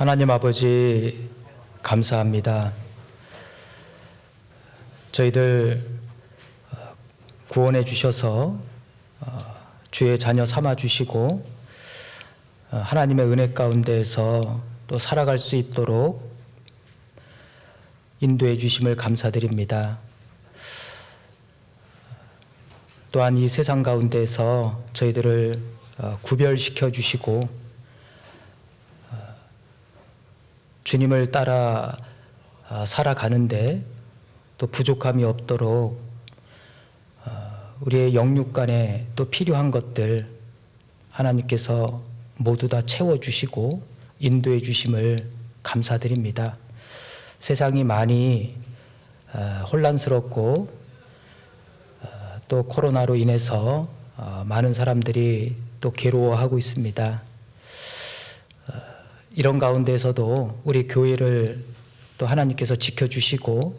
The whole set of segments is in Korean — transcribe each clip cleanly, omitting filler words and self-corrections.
하나님 아버지 감사합니다. 저희들 구원해 주셔서 주의 자녀 삼아 주시고 하나님의 은혜 가운데에서 또 살아갈 수 있도록 인도해 주심을 감사드립니다. 또한 이 세상 가운데서 저희들을 구별시켜 주시고 주님을 따라 살아가는데 또 부족함이 없도록 우리의 영육 간에 또 필요한 것들 하나님께서 모두 다 채워주시고 인도해 주심을 감사드립니다. 세상이 많이 혼란스럽고 또 코로나로 인해서 많은 사람들이 또 괴로워하고 있습니다. 이런 가운데에서도 우리 교회를 또 하나님께서 지켜주시고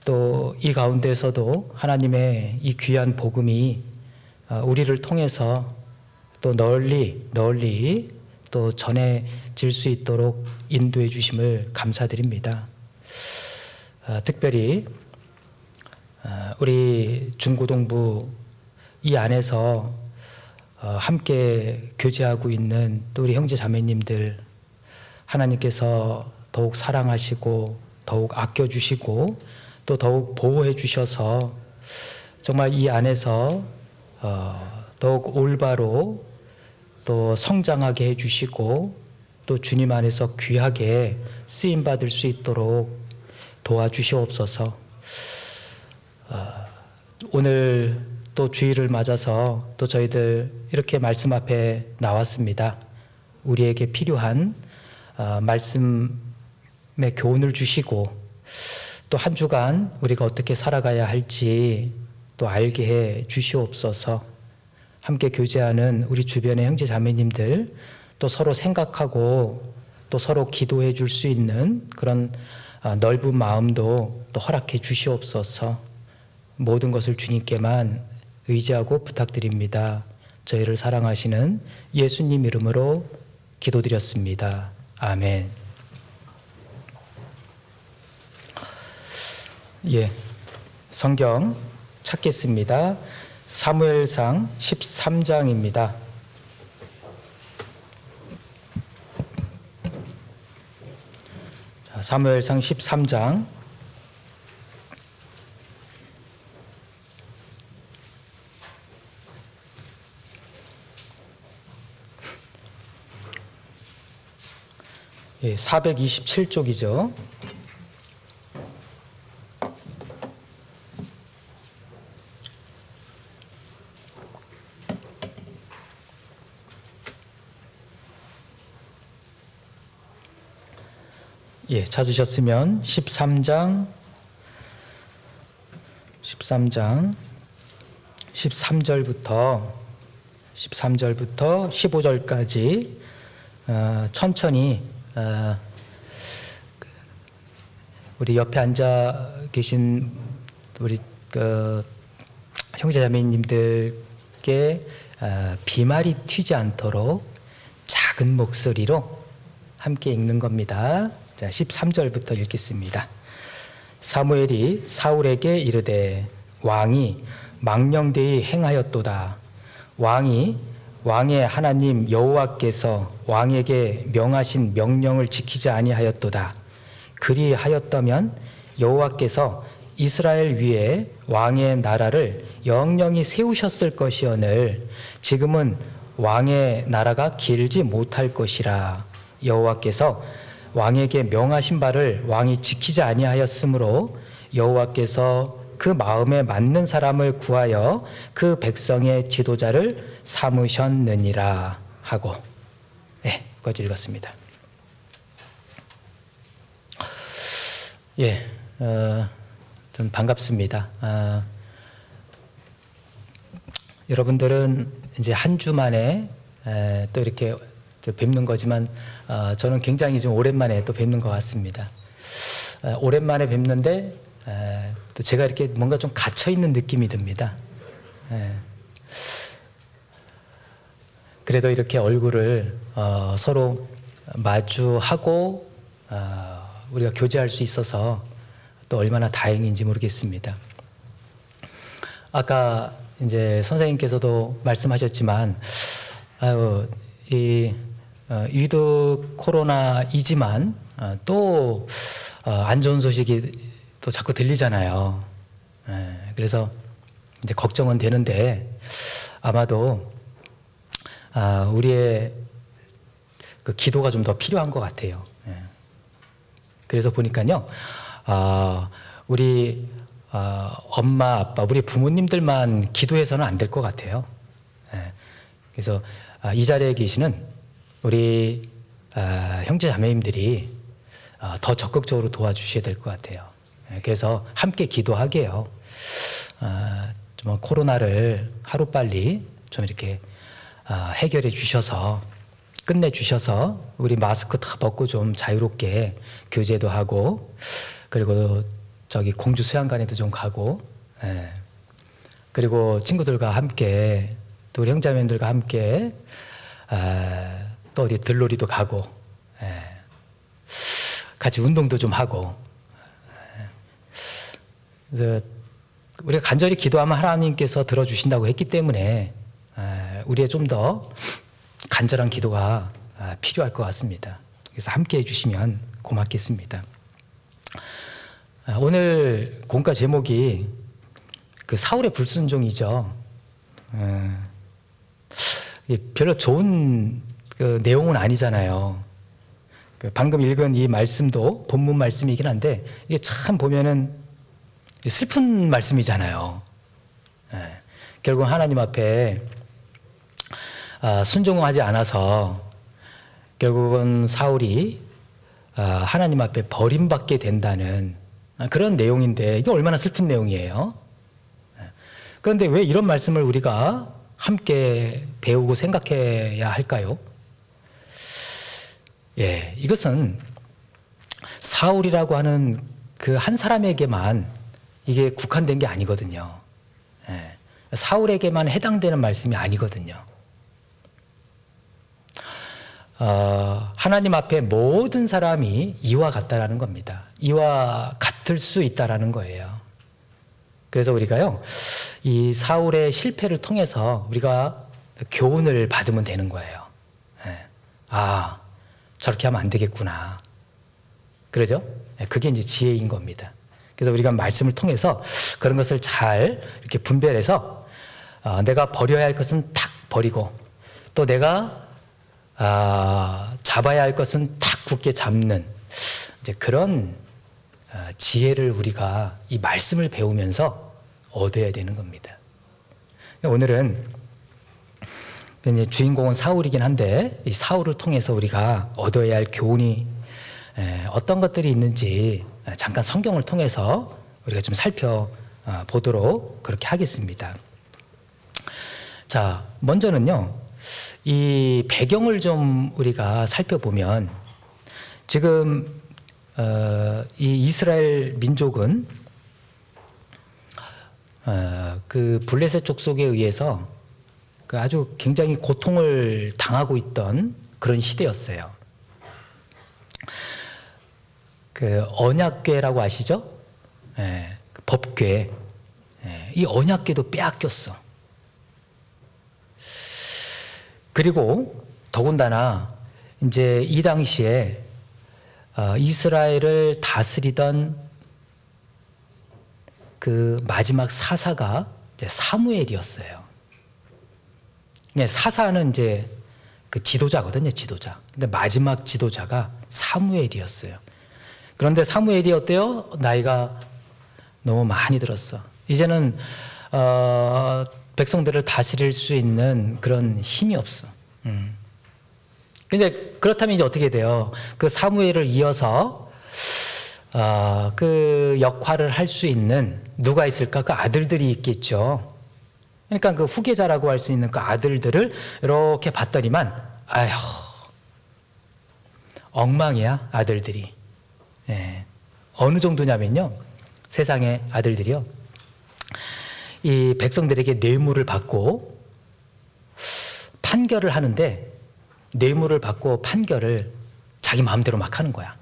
또 이 가운데에서도 하나님의 이 귀한 복음이 우리를 통해서 또 널리 또 전해질 수 있도록 인도해 주심을 감사드립니다. 특별히 우리 중고동부 이 안에서 함께 교제하고 있는 또 우리 형제 자매님들 하나님께서 더욱 사랑하시고 더욱 아껴주시고 또 더욱 보호해 주셔서 정말 이 안에서 더욱 올바로 또 성장하게 해주시고 또 주님 안에서 귀하게 쓰임받을 수 있도록 도와주시옵소서. 오늘 또 주일을 맞아서 또 저희들 이렇게 말씀 앞에 나왔습니다. 우리에게 필요한 말씀의 교훈을 주시고 또 한 주간 우리가 어떻게 살아가야 할지 또 알게 해 주시옵소서. 함께 교제하는 우리 주변의 형제 자매님들 또 서로 생각하고 또 서로 기도해 줄 수 있는 그런 넓은 마음도 또 허락해 주시옵소서. 모든 것을 주님께만 의지하고 부탁드립니다. 저희를 사랑하시는 예수님 이름으로 기도드렸습니다. 아멘. 성경 찾겠습니다. 사무엘상 13장입니다. 사무엘상 13장 427쪽이죠. 찾으셨으면 13장 13절부터 15절까지 천천히 우리 옆에 앉아 계신 우리 형제자매님들께 비말이 튀지 않도록 작은 목소리로 함께 읽는 겁니다. 자, 13절부터 읽겠습니다. 사무엘이 사울에게 이르되 왕이 망령되이 행하였도다. 왕이 왕의 하나님 여호와께서 왕에게 명하신 명령을 지키지 아니하였도다. 그리하였다면 여호와께서 이스라엘 위에 왕의 나라를 영영히 세우셨을 것이오늘 지금은 왕의 나라가 길지 못할 것이라. 여호와께서 왕에게 명하신 바를 왕이 지키지 아니하였으므로 여호와께서 그 마음에 맞는 사람을 구하여 그 백성의 지도자를 삼으셨느니라 하고 여기까지 읽었습니다. 좀 반갑습니다. 여러분들은 이제 한 주 만에 또 이렇게 뵙는 거지만 저는 굉장히 좀 오랜만에 또 뵙는 것 같습니다. 오랜만에 뵙는데 또 제가 이렇게 뭔가 좀 갇혀있는 느낌이 듭니다. 그래도 이렇게 얼굴을 서로 마주하고 우리가 교제할 수 있어서 또 얼마나 다행인지 모르겠습니다. 아까 이제 선생님께서도 말씀하셨지만 이 위드 코로나이지만 또 안 좋은 소식이 또 자꾸 들리잖아요. 그래서 이제 걱정은 되는데 아마도 우리의 그 기도가 좀 더 필요한 것 같아요. 그래서 보니까요, 우리 엄마, 아빠, 우리 부모님들만 기도해서는 안 될 것 같아요. 그래서 이 자리에 계시는 우리 형제 자매님들이 더 적극적으로 도와주셔야 될 것 같아요. 그래서 함께 기도하게요. 좀 코로나를 하루빨리 좀 이렇게 해결해 주셔서 끝내 주셔서 우리 마스크 다 벗고 좀 자유롭게 교제도 하고 그리고 저기 공주 수양관에도 좀 가고 그리고 친구들과 함께 또 우리 형제자매들과 함께 또 어디 들놀이도 가고 같이 운동도 좀 하고 그래서 우리가 간절히 기도하면 하나님께서 들어주신다고 했기 때문에 우리의 좀 더 간절한 기도가 필요할 것 같습니다. 그래서 함께 해주시면 고맙겠습니다. 오늘 공과 제목이 그 사울의 불순종이죠. 별로 좋은 그 내용은 아니잖아요. 방금 읽은 이 말씀도 본문 말씀이긴 한데 이게 참 보면은 슬픈 말씀이잖아요. 결국 하나님 앞에 순종하지 않아서 결국은 사울이 하나님 앞에 버림받게 된다는 그런 내용인데 이게 얼마나 슬픈 내용이에요. 그런데 왜 이런 말씀을 우리가 함께 배우고 생각해야 할까요? 이것은 사울이라고 하는 그 한 사람에게만 이게 국한된 게 아니거든요. 사울에게만 해당되는 말씀이 아니거든요. 하나님 앞에 모든 사람이 이와 같다라는 겁니다. 이와 같을 수 있다라는 거예요. 그래서 우리가요, 이 사울의 실패를 통해서 우리가 교훈을 받으면 되는 거예요. 저렇게 하면 안 되겠구나. 그러죠? 그게 이제 지혜인 겁니다. 그래서 우리가 말씀을 통해서 그런 것을 잘 이렇게 분별해서 내가 버려야 할 것은 탁 버리고 또 내가 잡아야 할 것은 탁 굳게 잡는 이제 그런 지혜를 우리가 이 말씀을 배우면서 얻어야 되는 겁니다. 오늘은 이제 주인공은 사울이긴 한데 이 사울을 통해서 우리가 얻어야 할 교훈이 어떤 것들이 있는지 잠깐 성경을 통해서 우리가 좀 살펴보도록 그렇게 하겠습니다. 자, 먼저는요, 이 배경을 좀 우리가 살펴보면 지금 이 이스라엘 민족은 그 블레셋 족속에 의해서 그 아주 굉장히 고통을 당하고 있던 그런 시대였어요. 그 언약궤라고 아시죠? 그 법궤. 이 언약궤도 빼앗겼어. 그리고 더군다나 이제 이 당시에 이스라엘을 다스리던 그 마지막 사사가 이제 사무엘이었어요. 사사는 이제 그 지도자거든요, 지도자. 근데 마지막 지도자가 사무엘이었어요. 그런데 사무엘이 어때요? 나이가 너무 많이 들었어. 이제는 백성들을 다스릴 수 있는 그런 힘이 없어. 근데 그렇다면 이제 어떻게 돼요? 그 사무엘을 이어서 그 역할을 할 수 있는 누가 있을까? 그 아들들이 있겠죠. 그러니까 그 후계자라고 할 수 있는 그 아들들을 이렇게 봤더니만 엉망이야, 아들들이. 어느 정도냐면요, 세상의 아들들이요, 이 백성들에게 뇌물을 받고 판결을 하는데 뇌물을 받고 판결을 자기 마음대로 막 하는 거야.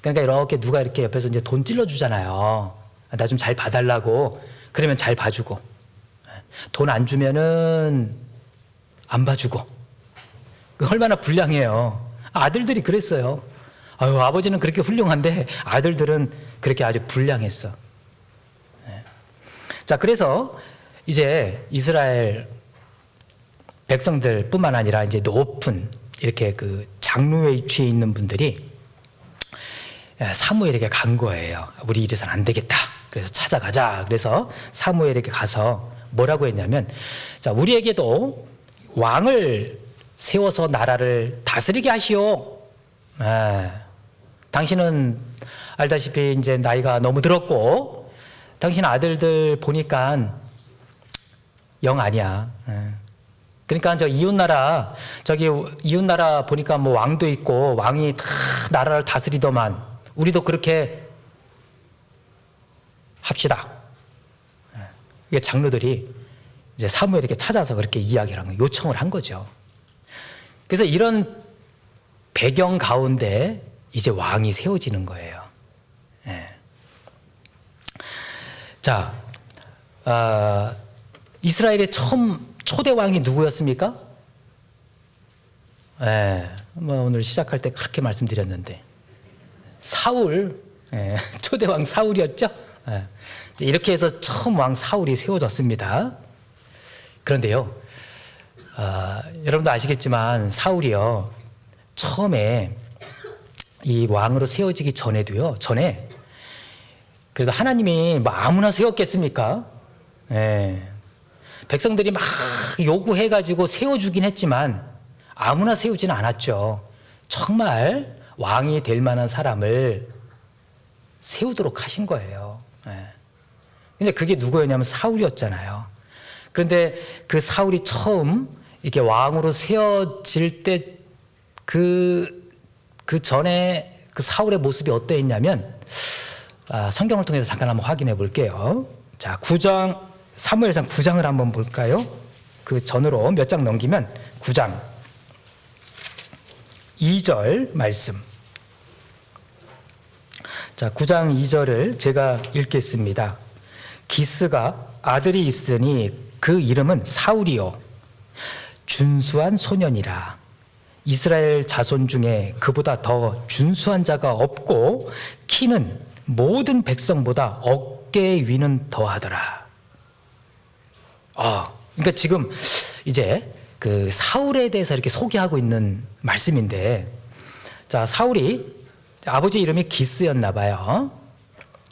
그러니까 이렇게 누가 이렇게 옆에서 이제 돈 찔러주잖아요. 나 좀 잘 봐달라고. 그러면 잘 봐주고. 돈 안 주면은 안 봐주고. 얼마나 불량해요. 아들들이 그랬어요. 아유, 아버지는 그렇게 훌륭한데 아들들은 그렇게 아주 불량했어. 자, 그래서 이제 이스라엘 백성들 뿐만 아니라 이제 높은 이렇게 그 장로의 위치에 있는 분들이 사무엘에게 간 거예요. 우리 이래서는 안 되겠다. 그래서 찾아가자. 그래서 사무엘에게 가서 뭐라고 했냐면, 자, 우리에게도 왕을 세워서 나라를 다스리게 하시오. 당신은 알다시피 이제 나이가 너무 들었고, 당신 아들들 보니까 영 아니야. 그러니까 저 이웃나라 보니까 뭐 왕도 있고 왕이 다 나라를 다스리더만 우리도 그렇게 합시다. 이게 장로들이 이제 사무엘에게 찾아서 그렇게 이야기를 한 거예요. 요청을 한 거죠. 그래서 이런 배경 가운데 이제 왕이 세워지는 거예요. 자, 이스라엘의 처음 초대 왕이 누구였습니까? 뭐 오늘 시작할 때 그렇게 말씀드렸는데 사울, 초대 왕 사울이었죠. 이렇게 해서 처음 왕 사울이 세워졌습니다. 그런데요, 여러분도 아시겠지만 사울이요 처음에 이 왕으로 세워지기 전에도요, 전에 그래도 하나님이 뭐 아무나 세웠겠습니까? 백성들이 막 요구해가지고 세워주긴 했지만 아무나 세우지는 않았죠. 정말 왕이 될 만한 사람을 세우도록 하신 거예요. 근데 그게 누구였냐면 사울이었잖아요. 그런데 그 사울이 처음 이렇게 왕으로 세워질 때 그 전에 그 사울의 모습이 어떠했냐면, 성경을 통해서 잠깐 한번 확인해 볼게요. 자, 9장, 사무엘상 9장을 한번 볼까요? 그 전으로 몇 장 넘기면 9장 2절 말씀. 자, 9장 2절을 제가 읽겠습니다. 기스가 아들이 있으니 그 이름은 사울이요 준수한 소년이라. 이스라엘 자손 중에 그보다 더 준수한 자가 없고 키는 모든 백성보다 어깨 위는 더하더라. 그러니까 지금 이제 그 사울에 대해서 이렇게 소개하고 있는 말씀인데, 자, 사울이 아버지 이름이 기스였나 봐요.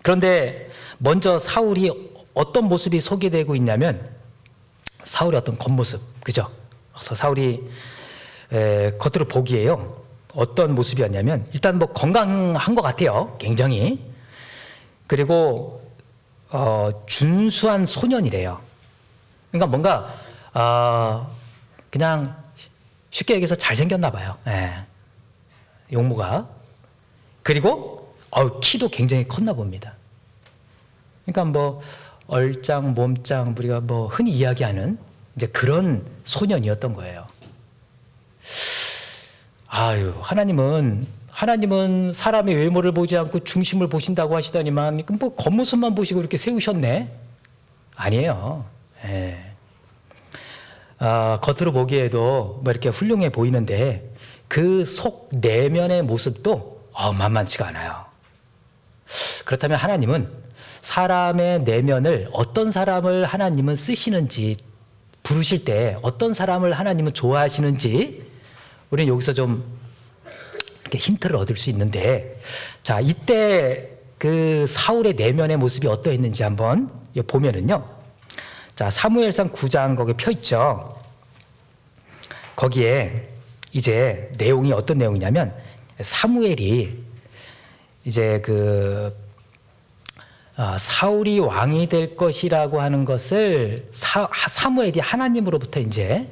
그런데 먼저 사울이 어떤 모습이 소개되고 있냐면 사울의 어떤 겉모습, 그죠? 그래서 사울이 겉으로 보기에요 어떤 모습이었냐면 일단 뭐 건강한 것 같아요, 굉장히. 그리고 준수한 소년이래요. 그러니까 뭔가 그냥 쉽게 얘기해서 잘생겼나 봐요. 용모가. 그리고 키도 굉장히 컸나 봅니다. 그러니까 뭐 얼짱, 몸짱, 우리가 뭐 흔히 이야기하는 이제 그런 소년이었던 거예요. 하나님은 사람의 외모를 보지 않고 중심을 보신다고 하시더니만 뭐 겉모습만 보시고 이렇게 세우셨네? 아니에요. 겉으로 보기에도 뭐 이렇게 훌륭해 보이는데 그 속 내면의 모습도 만만치가 않아요. 그렇다면 하나님은 사람의 내면을, 어떤 사람을 하나님은 쓰시는지, 부르실 때 어떤 사람을 하나님은 좋아하시는지 우리는 여기서 좀 이렇게 힌트를 얻을 수 있는데, 자, 이때 그 사울의 내면의 모습이 어떠했는지 한번 보면은요, 자, 사무엘상 9장 거기 펴 있죠. 거기에 이제 내용이 어떤 내용이냐면 사무엘이 이제 사울이 왕이 될 것이라고 하는 것을 사무엘이 하나님으로부터 이제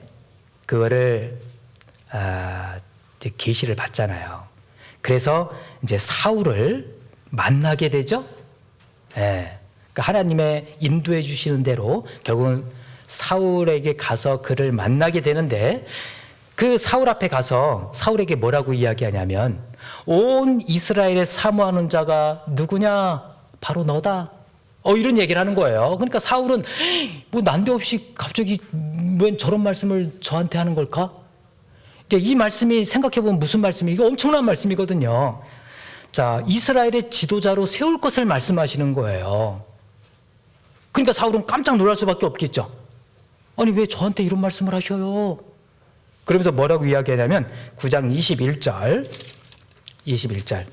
그거를 계시를 받잖아요. 그래서 이제 사울을 만나게 되죠. 그러니까 하나님의 인도해 주시는 대로 결국은 사울에게 가서 그를 만나게 되는데, 그 사울 앞에 가서 사울에게 뭐라고 이야기하냐면 온 이스라엘에 사모하는 자가 누구냐? 바로 너다. 이런 얘기를 하는 거예요. 그러니까 사울은 뭐 난데없이 갑자기 왜 저런 말씀을 저한테 하는 걸까? 이 말씀이 생각해보면 무슨 말씀이에요? 이거 엄청난 말씀이거든요. 자, 이스라엘의 지도자로 세울 것을 말씀하시는 거예요. 그러니까 사울은 깜짝 놀랄 수밖에 없겠죠. 아니 왜 저한테 이런 말씀을 하셔요? 그러면서 뭐라고 이야기하냐면 9장 21절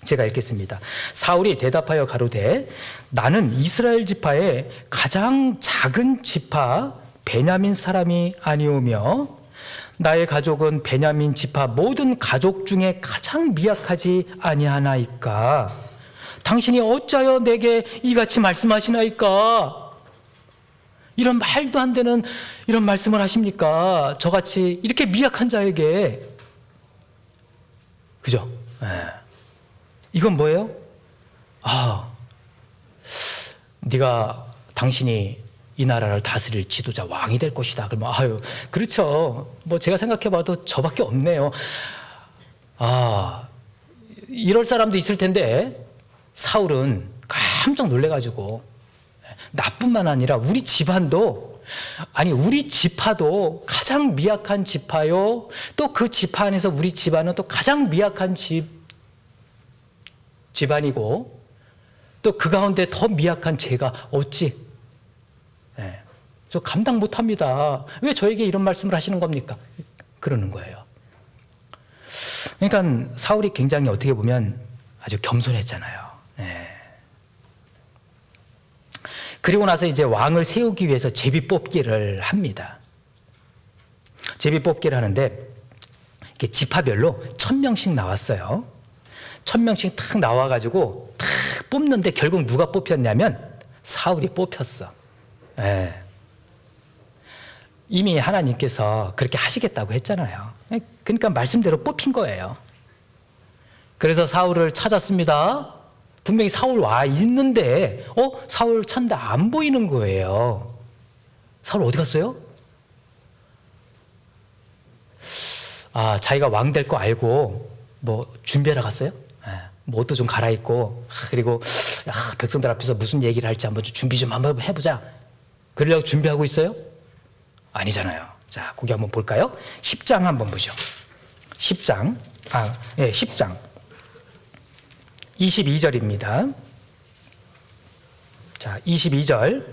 제가 읽겠습니다. 사울이 대답하여 가로되 나는 이스라엘 지파의 가장 작은 지파 베냐민 사람이 아니오며 나의 가족은 베냐민 지파 모든 가족 중에 가장 미약하지 아니하나이까. 당신이 어찌하여 내게 이같이 말씀하시나이까? 이런 말도 안 되는 이런 말씀을 하십니까? 저같이 이렇게 미약한 자에게. 그죠? 이건 뭐예요? 당신이 이 나라를 다스릴 지도자 왕이 될 것이다. 그러면 그렇죠. 뭐 제가 생각해봐도 저밖에 없네요. 이럴 사람도 있을 텐데 사울은 깜짝 놀래가지고 나뿐만 아니라 우리 집안도 우리 지파도 가장 미약한 지파요. 또 그 지파 안에서 우리 집안은 또 가장 미약한 집안이고 또 그 가운데 더 미약한 제가 어찌 저 감당 못합니다. 왜 저에게 이런 말씀을 하시는 겁니까? 그러는 거예요. 그러니까 사울이 굉장히 어떻게 보면 아주 겸손했잖아요. 그리고 나서 이제 왕을 세우기 위해서 제비 뽑기를 합니다. 제비 뽑기를 하는데 지파별로 1000명씩 나왔어요. 1000명씩 탁 나와가지고 탁 뽑는데 결국 누가 뽑혔냐면 사울이 뽑혔어. 이미 하나님께서 그렇게 하시겠다고 했잖아요. 그러니까 말씀대로 뽑힌 거예요. 그래서 사울을 찾았습니다. 분명히 사울 와 있는데 사울 찾는데 안 보이는 거예요. 사울 어디 갔어요? 자기가 왕 될 거 알고 뭐 준비하러 갔어요? 뭐 옷도 좀 갈아입고 그리고 백성들 앞에서 무슨 얘기를 할지 한번 준비 좀 한번 해보자. 그러려고 준비하고 있어요? 아니잖아요. 자, 거기 한번 볼까요? 10장 한번 보죠. 10장 22절입니다. 자, 22절.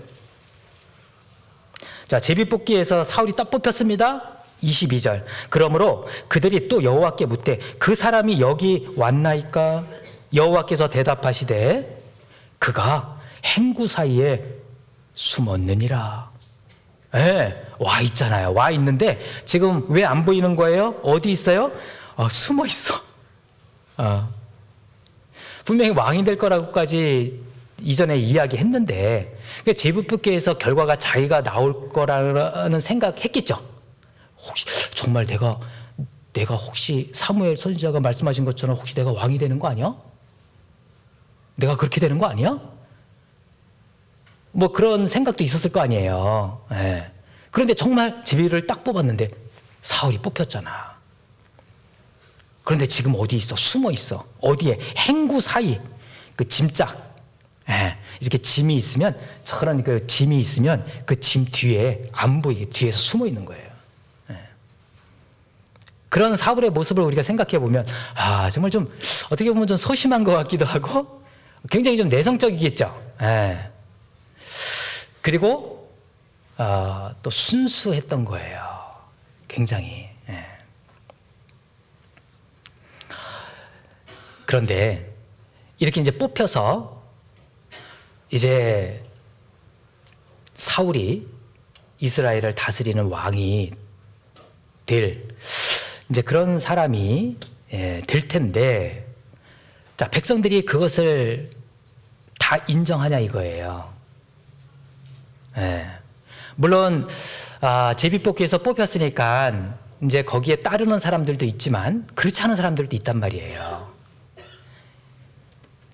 자, 제비뽑기에서 사울이 딱 뽑혔습니다. 22절. 그러므로 그들이 또 여호와께 묻되 그 사람이 여기 왔나이까? 여호와께서 대답하시되 그가 행구 사이에 숨었느니라. 와 있잖아요. 와 있는데 지금 왜 안 보이는 거예요? 어디 있어요? 숨어 있어. 분명히 왕이 될 거라고까지 이전에 이야기했는데 제비뽑기에서 결과가 자기가 나올 거라는 생각했겠죠. 혹시 정말 내가 혹시 사무엘 선지자가 말씀하신 것처럼 혹시 내가 왕이 되는 거 아니야? 내가 그렇게 되는 거 아니야? 뭐 그런 생각도 있었을 거 아니에요. 그런데 정말 제비를 딱 뽑았는데 사울이 뽑혔잖아. 그런데 지금 어디 있어? 숨어 있어. 어디에? 행구 사이. 그 짐짝. 이렇게 짐이 있으면 저런 그 짐이 있으면 그 짐 뒤에 안 보이게 뒤에서 숨어 있는 거예요. 그런 사울의 모습을 우리가 생각해 보면 정말 좀 어떻게 보면 좀 소심한 것 같기도 하고 굉장히 좀 내성적이겠죠. 그리고 또 순수했던 거예요. 굉장히. 그런데 이렇게 이제 뽑혀서 이제 사울이 이스라엘을 다스리는 왕이 될 이제 그런 사람이 될 텐데, 자, 백성들이 그것을 다 인정하냐 이거예요. 물론 제비뽑기에서 뽑혔으니까 이제 거기에 따르는 사람들도 있지만 그렇지 않은 사람들도 있단 말이에요.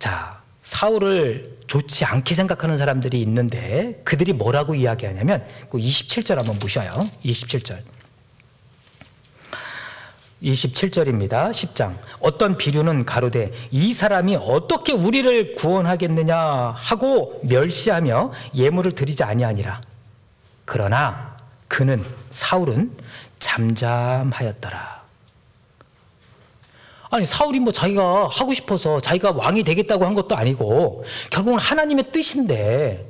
자, 사울을 좋지 않게 생각하는 사람들이 있는데 그들이 뭐라고 이야기하냐면 그 27절 한번 보셔요. 27절. 27절입니다. 10장. 어떤 비류는 가로되 이 사람이 어떻게 우리를 구원하겠느냐 하고 멸시하며 예물을 드리지 아니하니라. 그러나 그는 사울은 잠잠하였더라. 아니 사울이 뭐 자기가 하고 싶어서 자기가 왕이 되겠다고 한 것도 아니고 결국은 하나님의 뜻인데,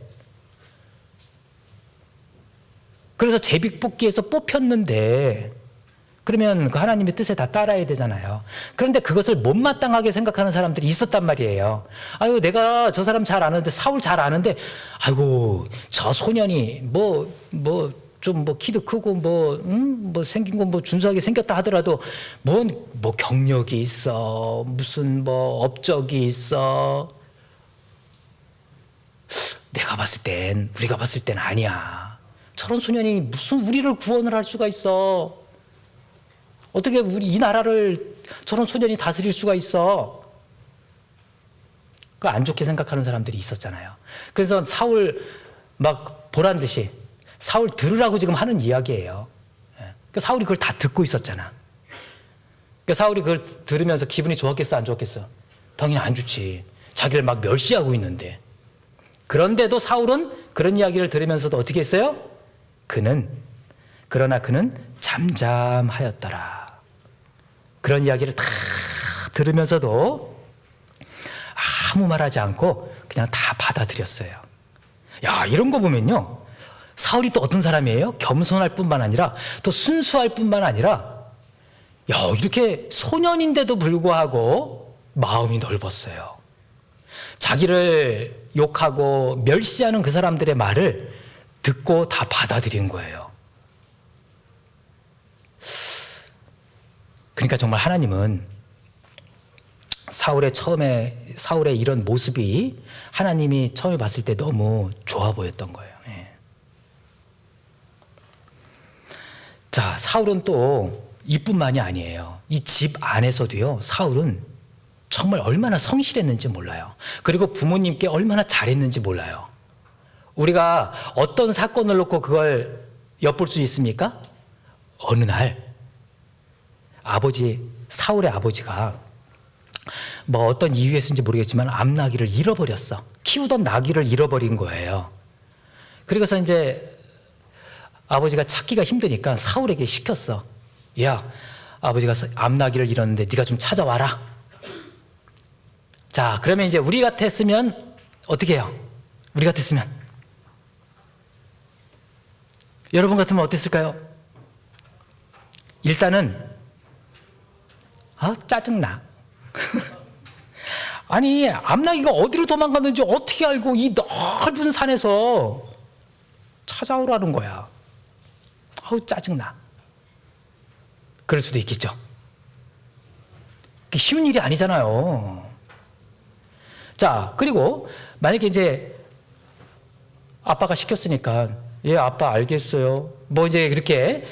그래서 제비뽑기에서 뽑혔는데 그러면 그 하나님의 뜻에 다 따라야 되잖아요. 그런데 그것을 못마땅하게 생각하는 사람들이 있었단 말이에요. 아유, 내가 저 사람 잘 아는데, 사울 잘 아는데, 아이고 저 소년이 좀 키도 크고 뭐 생긴 건 뭐 준수하게 생겼다 하더라도 뭐 경력이 있어, 무슨 뭐 업적이 있어. 우리가 봤을 땐 아니야. 저런 소년이 무슨 우리를 구원을 할 수가 있어? 어떻게 우리 이 나라를 저런 소년이 다스릴 수가 있어? 그 안 좋게 생각하는 사람들이 있었잖아요. 그래서 사울 막 보란 듯이 사울 들으라고 지금 하는 이야기예요. 그러니까 사울이 그걸 다 듣고 있었잖아. 그러니까 사울이 그걸 들으면서 기분이 좋았겠어, 안 좋았겠어? 당연히 안 좋지. 자기를 막 멸시하고 있는데. 그런데도 사울은 그런 이야기를 들으면서도 어떻게 했어요? 그러나 그는 잠잠하였더라. 그런 이야기를 다 들으면서도 아무 말하지 않고 그냥 다 받아들였어요. 야, 이런 거 보면요, 사울이 또 어떤 사람이에요? 겸손할 뿐만 아니라 또 순수할 뿐만 아니라, 야, 이렇게 소년인데도 불구하고 마음이 넓었어요. 자기를 욕하고 멸시하는 그 사람들의 말을 듣고 다 받아들인 거예요. 그러니까 정말 하나님은 사울의 이런 모습이 하나님이 처음에 봤을 때 너무 좋아 보였던 거예요. 예. 자, 사울은 또 이뿐만이 아니에요. 이 집 안에서도요, 사울은 정말 얼마나 성실했는지 몰라요. 그리고 부모님께 얼마나 잘했는지 몰라요. 우리가 어떤 사건을 놓고 그걸 엿볼 수 있습니까? 어느 날 사울의 아버지가 뭐 어떤 이유에서인지 모르겠지만 암나귀를 잃어버렸어. 키우던 나귀를 잃어버린 거예요. 그래서 이제 아버지가 찾기가 힘드니까 사울에게 시켰어. 야, 아버지가 암나귀를 잃었는데 네가 좀 찾아와라. 자, 그러면 이제 우리 같았으면 어떻게 해요? 우리 같았으면, 여러분 같으면 어땠을까요? 일단은 짜증나. 아니, 암나귀가 어디로 도망갔는지 어떻게 알고 이 넓은 산에서 찾아오라는 거야. 짜증나. 그럴 수도 있겠죠. 그게 쉬운 일이 아니잖아요. 자, 그리고 만약에 이제 아빠가 시켰으니까, 예, 아빠 알겠어요. 뭐 이제 그렇게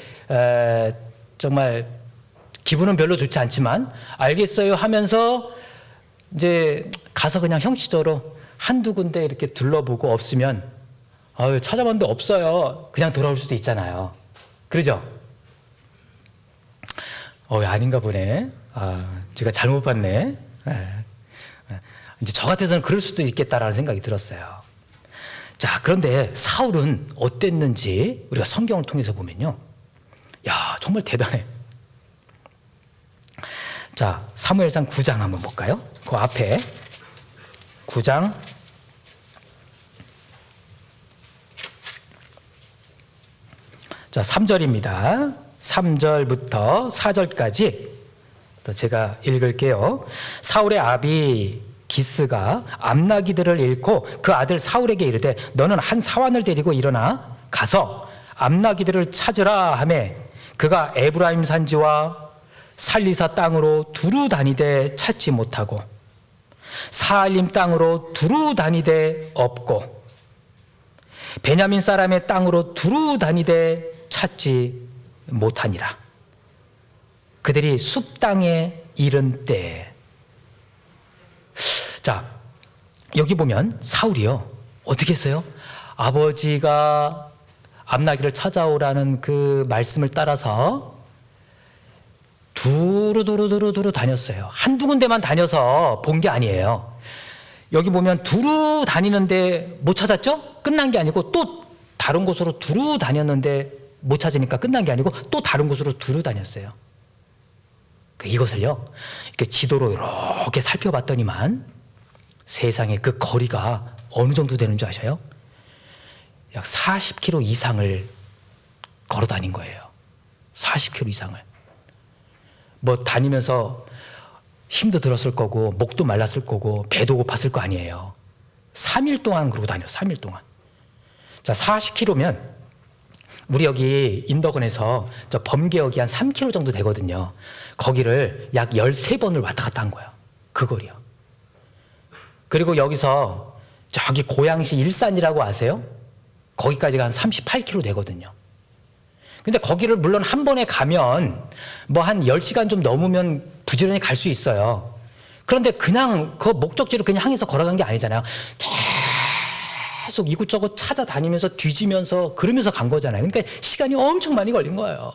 정말 기분은 별로 좋지 않지만 알겠어요 하면서 이제 가서 그냥 형식적으로 한두 군데 이렇게 둘러보고 없으면, 찾아봤는데 없어요, 그냥 돌아올 수도 있잖아요. 그러죠? 아닌가 보네. 제가 잘못 봤네. 이제 저 같아서는 그럴 수도 있겠다라는 생각이 들었어요. 자, 그런데 사울은 어땠는지 우리가 성경을 통해서 보면요, 야, 정말 대단해. 자, 사무엘상 9장 한번 볼까요? 그 앞에 9장 3절입니다. 3절부터 4절까지 또 제가 읽을게요. 사울의 아비 기스가 암나귀들을 잃고 그 아들 사울에게 이르되 너는 한 사환을 데리고 일어나 가서 암나귀들을 찾으라 하매 그가 에브라임 산지와 살리사 땅으로 두루 다니되 찾지 못하고 사알림 땅으로 두루 다니되 없고 베냐민 사람의 땅으로 두루 다니되 찾지 못하니라. 그들이 숲 땅에 이른 때에. 자, 여기 보면 사울이요, 어떻게 했어요? 아버지가 암나귀를 찾아오라는 그 말씀을 따라서 두루두루 다녔어요. 한두 군데만 다녀서 본 게 아니에요. 여기 보면 두루 다니는데 못 찾았죠? 끝난 게 아니고 또 다른 곳으로 두루 다녔는데 못 찾으니까 끝난 게 아니고 또 다른 곳으로 두루 다녔어요. 이것을요, 이렇게 지도로 이렇게 살펴봤더니만 세상에 그 거리가 어느 정도 되는 줄 아셔요? 약 40km 이상을 걸어 다닌 거예요. 40km 이상을. 뭐 다니면서 힘도 들었을 거고 목도 말랐을 거고 배도 고팠을 거 아니에요. 3일 동안 그러고 다녔어요. 3일 동안. 자, 40km면 우리 여기 인덕원에서 저 범계역이 한 3km 정도 되거든요. 거기를 약 13번을 왔다 갔다 한 거예요. 그 거리요. 그리고 여기서 저기 고양시 일산이라고 아세요? 거기까지가 한 38km 되거든요. 근데 거기를 물론 한 번에 가면 뭐 한 10시간 좀 넘으면 부지런히 갈 수 있어요. 그런데 그냥 그 목적지를 그냥 향해서 걸어간 게 아니잖아요. 계속 이곳저곳 찾아다니면서 뒤지면서 그러면서 간 거잖아요. 그러니까 시간이 엄청 많이 걸린 거예요.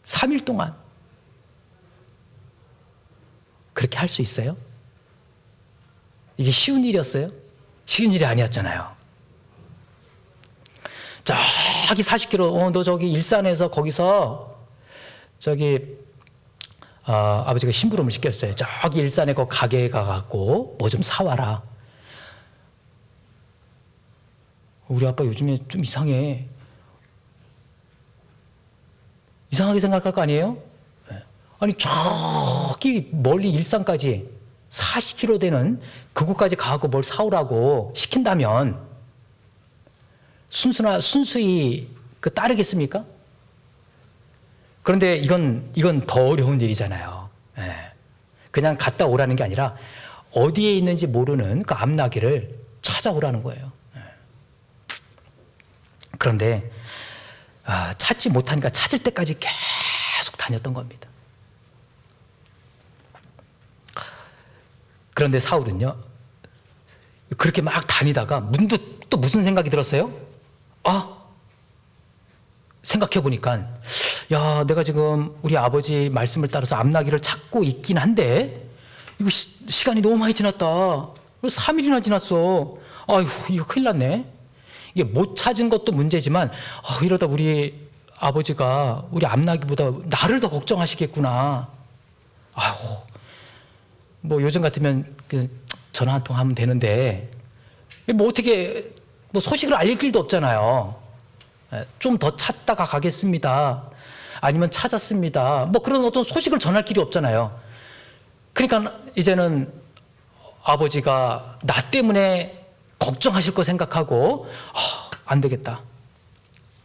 3일 동안. 그렇게 할 수 있어요? 이게 쉬운 일이었어요? 쉬운 일이 아니었잖아요. 저기 40km, 너 저기 일산에서 거기서 저기 아버지가 심부름을 시켰어요. 저기 일산에 그 가게에 가갖고 뭐 좀 사와라. 우리 아빠 요즘에 좀 이상해. 이상하게 생각할 거 아니에요? 아니 저기 멀리 일산까지 40km 되는 그곳까지 가고 뭘 사오라고 시킨다면 순수히 따르겠습니까? 그런데 이건 더 어려운 일이잖아요. 그냥 갔다 오라는 게 아니라 어디에 있는지 모르는 그 암나기를 찾아오라는 거예요. 그런데 찾지 못하니까 찾을 때까지 계속 다녔던 겁니다. 그런데 사울은요, 그렇게 막 다니다가 문득 또 무슨 생각이 들었어요? 생각해 보니까, 야, 내가 지금 우리 아버지 말씀을 따라서 암나기를 찾고 있긴 한데, 이거 시간이 너무 많이 지났다. 3일이나 지났어. 아휴, 이거 큰일 났네. 이게 못 찾은 것도 문제지만, 이러다 우리 아버지가 우리 암나기보다 나를 더 걱정하시겠구나. 아휴, 뭐 요즘 같으면 전화 한 통 하면 되는데, 뭐 어떻게, 뭐 소식을 알릴 길도 없잖아요. 좀 더 찾다가 가겠습니다. 아니면 찾았습니다. 뭐 그런 어떤 소식을 전할 길이 없잖아요. 그러니까 이제는 아버지가 나 때문에 걱정하실 거 생각하고, 안 되겠다.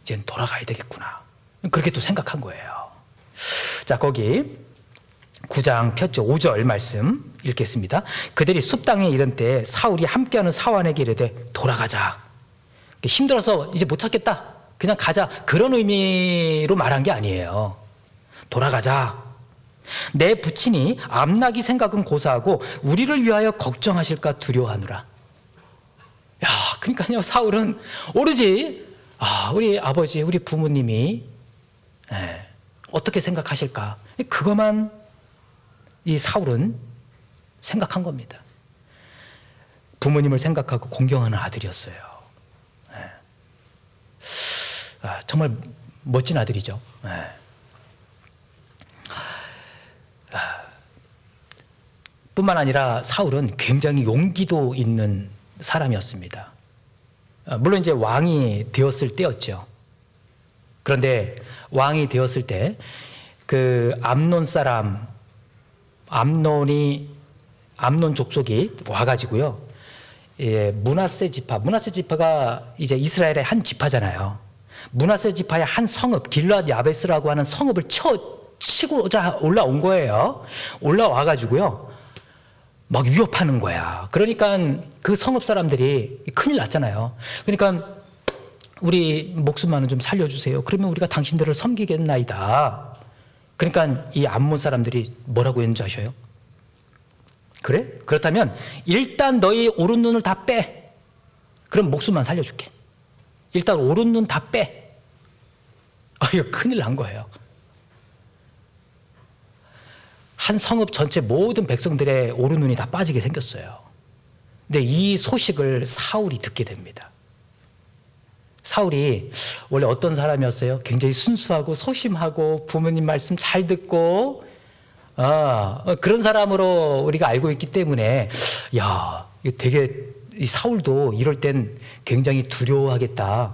이젠 돌아가야 되겠구나. 그렇게 또 생각한 거예요. 자, 거기 9장 폈죠. 5절 말씀 읽겠습니다. 그들이 숲 땅에 이른 때 사울이 함께하는 사환에게 이르되 돌아가자. 힘들어서 이제 못 찾겠다. 그냥 가자. 그런 의미로 말한 게 아니에요. 돌아가자. 내 부친이 암나기 생각은 고사하고 우리를 위하여 걱정하실까 두려워하노라. 야, 그러니까요, 사울은 오로지 우리 아버지, 우리 부모님이 어떻게 생각하실까, 그것만 이 사울은 생각한 겁니다. 부모님을 생각하고 공경하는 아들이었어요. 정말 멋진 아들이죠. 뿐만 아니라 사울은 굉장히 용기도 있는 사람이었습니다. 물론 이제 왕이 되었을 때였죠. 그런데 왕이 되었을 때 그 암논 족속이 와가지고요, 므낫세 지파가 이제 이스라엘의 한 지파잖아요. 므낫세 지파의 한 성읍 길르앗 야베스라고 하는 성읍을 치고자 올라온 거예요. 올라와가지고요, 막 위협하는 거야. 그러니까 그 성읍 사람들이 큰일 났잖아요. 그러니까 우리 목숨만은 좀 살려주세요. 그러면 우리가 당신들을 섬기겠나이다. 그러니까 이 암몬 사람들이 뭐라고 했는지 아셔요? 그래? 그렇다면 일단 너희 오른 눈을 다 빼. 그럼 목숨만 살려줄게. 일단 오른 눈 다 빼. 이거 큰일 난 거예요. 한 성읍 전체 모든 백성들의 오른눈이 다 빠지게 생겼어요. 근데 이 소식을 사울이 듣게 됩니다. 사울이 원래 어떤 사람이었어요? 굉장히 순수하고 소심하고 부모님 말씀 잘 듣고 그런 사람으로 우리가 알고 있기 때문에 야, 이거 되게 이 사울도 이럴 땐 굉장히 두려워하겠다.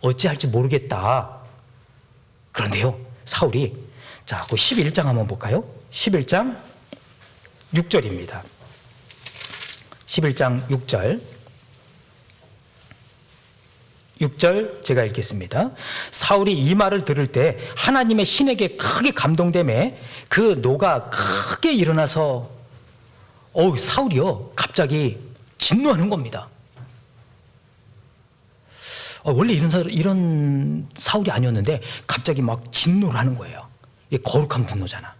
어찌할지 모르겠다. 그런데요, 사울이 자, 그 11장 한번 볼까요? 11장 6절입니다. 11장 6절. 6절 제가 읽겠습니다. 사울이 이 말을 들을 때 하나님의 신에게 크게 감동되매 그 노가 크게 일어나서 사울이요 갑자기 진노하는 겁니다. 원래 이런 사울이 아니었는데 갑자기 막 진노를 하는 거예요. 이게 거룩한 분노잖아.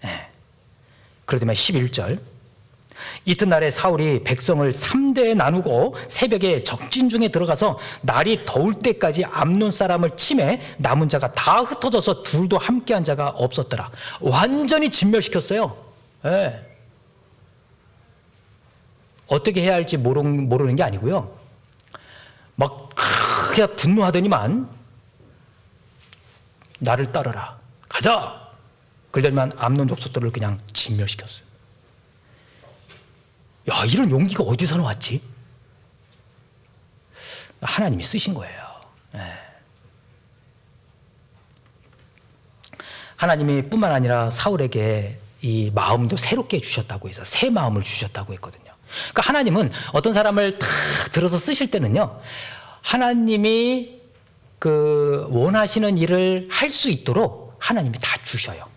네. 그러더니 11절. 이튿날에 사울이 백성을 3대에 나누고 새벽에 적진중에 들어가서 날이 더울 때까지 암논 사람을 치매 남은 자가 다 흩어져서 둘도 함께한 자가 없었더라. 완전히 진멸시켰어요. 네. 어떻게 해야 할지 모르는 게 아니고요. 막 그냥 분노하더니만 나를 따르라. 가자. 그러더니만 암논 족속들을 그냥 진멸시켰어요. 야, 이런 용기가 어디서 나왔지? 하나님이 쓰신 거예요. 네. 하나님이 뿐만 아니라 사울에게 이 마음도 새롭게 주셨다고 해서 새 마음을 주셨다고 했거든요. 그러니까 하나님은 어떤 사람을 탁 들어서 쓰실 때는요, 하나님이 그 원하시는 일을 할 수 있도록 하나님이 다 주셔요.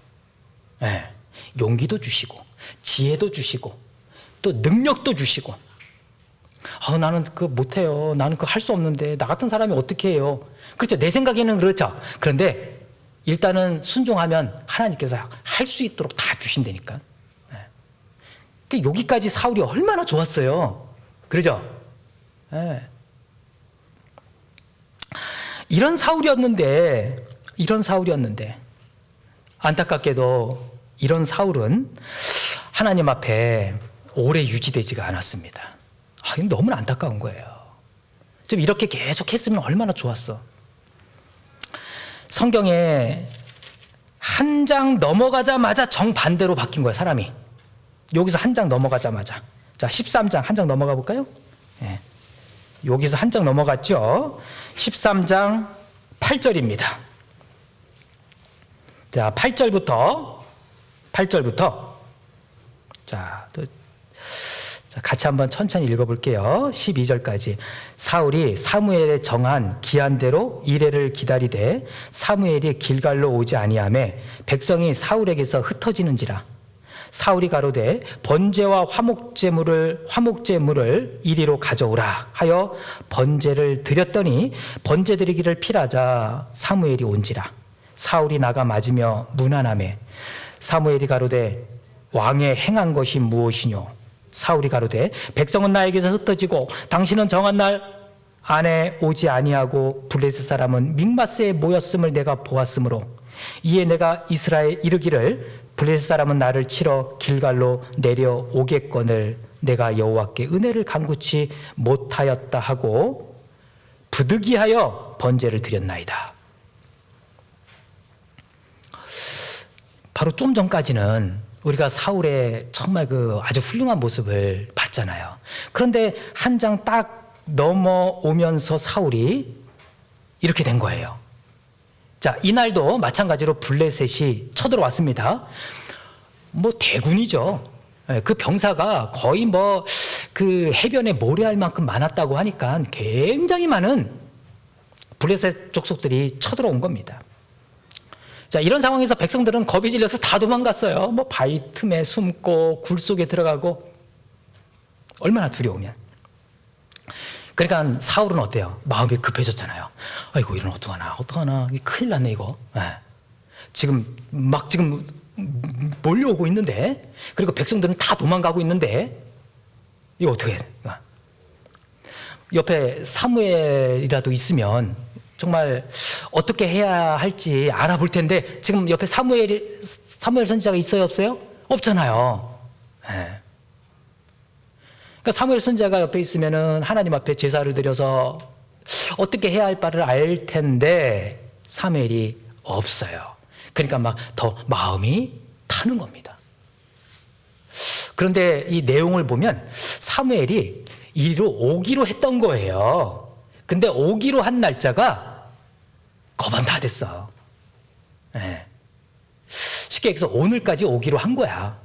네. 용기도 주시고, 지혜도 주시고, 또 능력도 주시고. 나는 그거 못해요. 나는 그거 할 수 없는데 나 같은 사람이 어떻게 해요? 그렇죠. 내 생각에는 그렇죠. 그런데 일단은 순종하면 하나님께서 할 수 있도록 다 주신다니까. 네. 여기까지 사울이 얼마나 좋았어요. 그러죠? 네. 이런 사울이었는데 안타깝게도 이런 사울은 하나님 앞에 오래 유지되지가 않았습니다. 이건 너무나 안타까운 거예요. 좀 이렇게 계속 했으면 얼마나 좋았어. 성경에 한 장 넘어가자마자 정반대로 바뀐 거예요, 사람이. 여기서 한 장 넘어가자마자. 자, 13장 한 장 넘어가 볼까요? 네. 여기서 한 장 넘어갔죠. 13장 8절입니다. 자, 8절부터 자, 같이 한번 천천히 읽어볼게요. 12절까지. 사울이 사무엘의 정한 기한대로 이레를 기다리되 사무엘이 길갈로 오지 아니하매 백성이 사울에게서 흩어지는지라. 사울이 가로되 번제와 화목제물을 이리로 가져오라 하여 번제를 드렸더니 번제 드리기를 필하자 사무엘이 온지라. 사울이 나가 맞으며 문안하매 사무엘이 가로되 왕의 행한 것이 무엇이뇨? 사울이 가로되 백성은 나에게서 흩어지고 당신은 정한 날 안에 오지 아니하고 블레셋 사람은 믹마스에 모였음을 내가 보았으므로 이에 내가 이스라엘 이르기를 블레셋 사람은 나를 치러 길갈로 내려오겠거늘 내가 여호와께 은혜를 간구치 못하였다 하고 부득이하여 번제를 드렸나이다. 바로 좀 전까지는 우리가 사울의 정말 그 아주 훌륭한 모습을 봤잖아요. 그런데 한 장 딱 넘어오면서 사울이 이렇게 된 거예요. 자, 이날도 마찬가지로 블레셋이 쳐들어왔습니다. 대군이죠. 그 병사가 거의 그 해변에 모래알 만큼 많았다고 하니까 굉장히 많은 블레셋 족속들이 쳐들어온 겁니다. 자, 이런 상황에서 백성들은 겁이 질려서 다 도망갔어요. 바위 틈에 숨고 굴 속에 들어가고 얼마나 두려우면. 그러니까 사울은 어때요? 마음이 급해졌잖아요. 아이고, 이런 어떡하나. 큰일 났네, 이거. 지금 몰려오고 있는데, 그리고 백성들은 다 도망가고 있는데, 이거 어떻게 해? 옆에 사무엘이라도 있으면 정말 어떻게 해야 할지 알아볼 텐데 지금 옆에 사무엘 선지자가 있어요, 없어요? 없잖아요. 네. 그러니까 사무엘 선지자가 옆에 있으면은 하나님 앞에 제사를 드려서 어떻게 해야 할 바를 알 텐데 사무엘이 없어요. 그러니까 막 더 마음이 타는 겁니다. 그런데 이 내용을 보면 사무엘이 이리로 오기로 했던 거예요. 근데 오기로 한 날짜가 거반 다 됐어. 네. 쉽게 얘기해서 오늘까지 오기로 한 거야.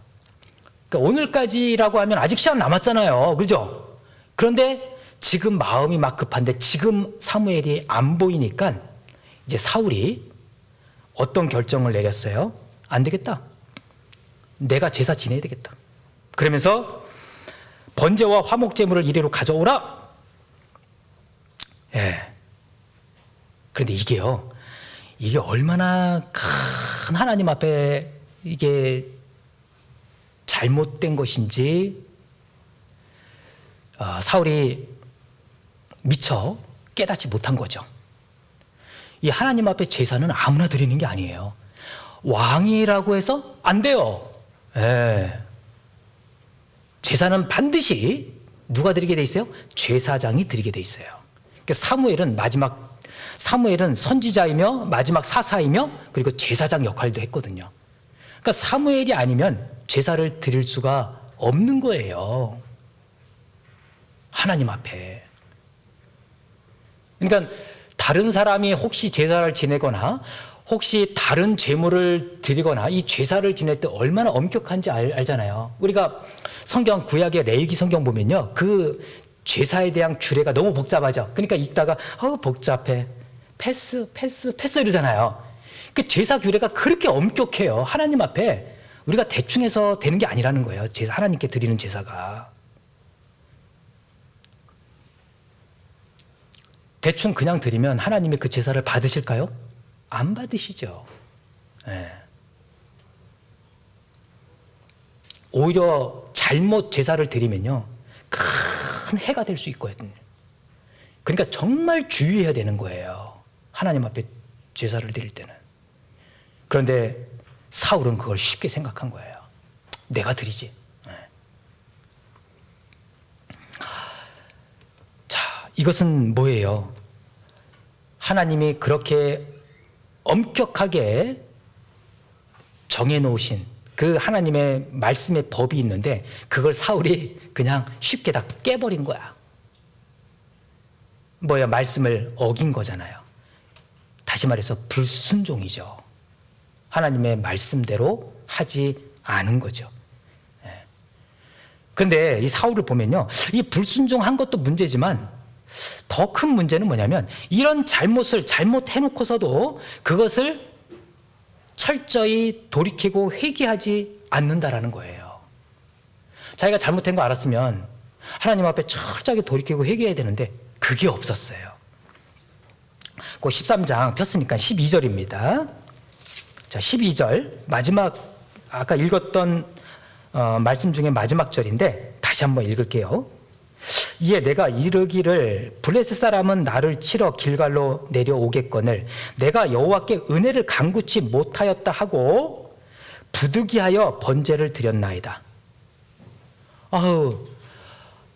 그러니까 오늘까지라고 하면 아직 시간 남았잖아요. 그죠? 그런데 지금 마음이 막 급한데 지금 사무엘이 안 보이니까 이제 사울이 어떤 결정을 내렸어요? 안 되겠다. 내가 제사 지내야 되겠다. 그러면서 번제와 화목제물을 이리로 가져오라. 예. 그런데 이게 얼마나 큰 하나님 앞에 이게 잘못된 것인지 사울이 미처 깨닫지 못한 거죠. 이 하나님 앞에 제사는 아무나 드리는 게 아니에요. 왕이라고 해서 안 돼요. 예. 제사는 반드시 누가 드리게 돼 있어요? 제사장이 드리게 돼 있어요. 그러니까 사무엘은 선지자이며 마지막 사사이며 그리고 제사장 역할도 했거든요. 그러니까 사무엘이 아니면 제사를 드릴 수가 없는 거예요. 하나님 앞에. 그러니까 다른 사람이 혹시 제사를 지내거나 혹시 다른 제물을 드리거나 이 제사를 지낼 때 얼마나 엄격한지 알잖아요. 우리가 성경 구약의 레위기 성경 보면요, 그 제사에 대한 규례가 너무 복잡하죠. 그러니까 읽다가 복잡해, 패스 이러잖아요. 그 제사 규례가 그렇게 엄격해요. 하나님 앞에 우리가 대충 해서 되는 게 아니라는 거예요. 제사, 하나님께 드리는 제사가. 대충 그냥 드리면 하나님이 그 제사를 받으실까요? 안 받으시죠. 네. 오히려 잘못 제사를 드리면요, 큰 해가 될 수 있거든요. 그러니까 정말 주의해야 되는 거예요. 하나님 앞에 제사를 드릴 때는. 그런데 사울은 그걸 쉽게 생각한 거예요. 내가 드리지. 네. 자, 이것은 뭐예요? 하나님이 그렇게 엄격하게 정해놓으신 그 하나님의 말씀의 법이 있는데 그걸 사울이 그냥 쉽게 다 깨버린 거야. 말씀을 어긴 거잖아요. 다시 말해서 불순종이죠. 하나님의 말씀대로 하지 않은 거죠. 그런데 이 사울을 보면요, 이 불순종한 것도 문제지만 더 큰 문제는 뭐냐면 이런 잘못을 잘못해놓고서도 그것을 철저히 돌이키고 회개하지 않는다라는 거예요. 자기가 잘못한 거 알았으면 하나님 앞에 철저하게 돌이키고 회개해야 되는데 그게 없었어요. 그 13장 폈으니까 12절입니다. 자, 12절 마지막 아까 읽었던 말씀 중에 마지막 절인데 다시 한번 읽을게요. 이에 내가 이르기를 블레셋 사람은 나를 치러 길갈로 내려오겠거늘 내가 여호와께 은혜를 간구치 못하였다 하고 부득이하여 번제를 드렸나이다.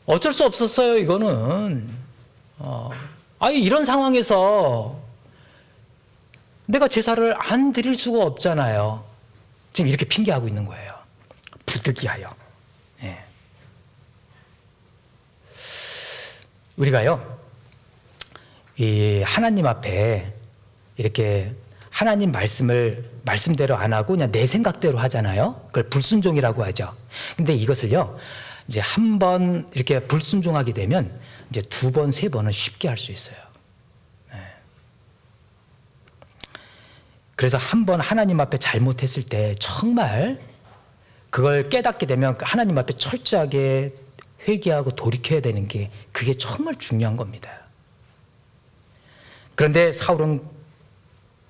어쩔 수 없었어요. 이거는 이런 상황에서 내가 제사를 안 드릴 수가 없잖아요. 지금 이렇게 핑계하고 있는 거예요. 부득이하여. 예. 우리가요, 이 하나님 앞에 이렇게 하나님 말씀대로 안 하고 그냥 내 생각대로 하잖아요. 그걸 불순종이라고 하죠. 근데 이것을요, 이제 한 번 이렇게 불순종하게 되면 이제 두 번, 세 번은 쉽게 할 수 있어요. 네. 그래서 한 번 하나님 앞에 잘못했을 때 정말 그걸 깨닫게 되면 하나님 앞에 철저하게 회개하고 돌이켜야 되는 게 그게 정말 중요한 겁니다. 그런데 사울은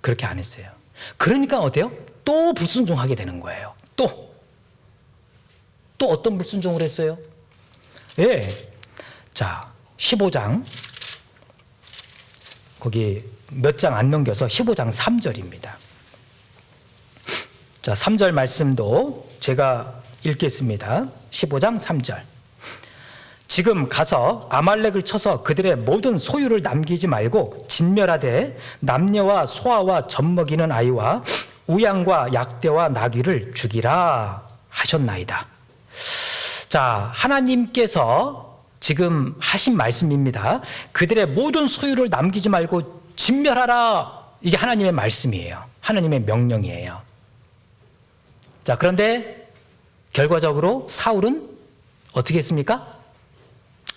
그렇게 안 했어요. 그러니까 어때요? 또 불순종하게 되는 거예요. 또 어떤 불순종을 했어요? 예. 자, 15장 거기 몇 장 안 넘겨서 15장 3절입니다. 자, 3절 말씀도 제가 읽겠습니다. 15장 3절. 지금 가서 아말렉을 쳐서 그들의 모든 소유를 남기지 말고 진멸하되 남녀와 소아와 젖먹이는 아이와 우양과 약대와 나귀를 죽이라 하셨나이다. 자, 하나님께서 지금 하신 말씀입니다. 그들의 모든 소유를 남기지 말고 진멸하라. 이게 하나님의 말씀이에요. 하나님의 명령이에요. 자, 그런데 결과적으로 사울은 어떻게 했습니까?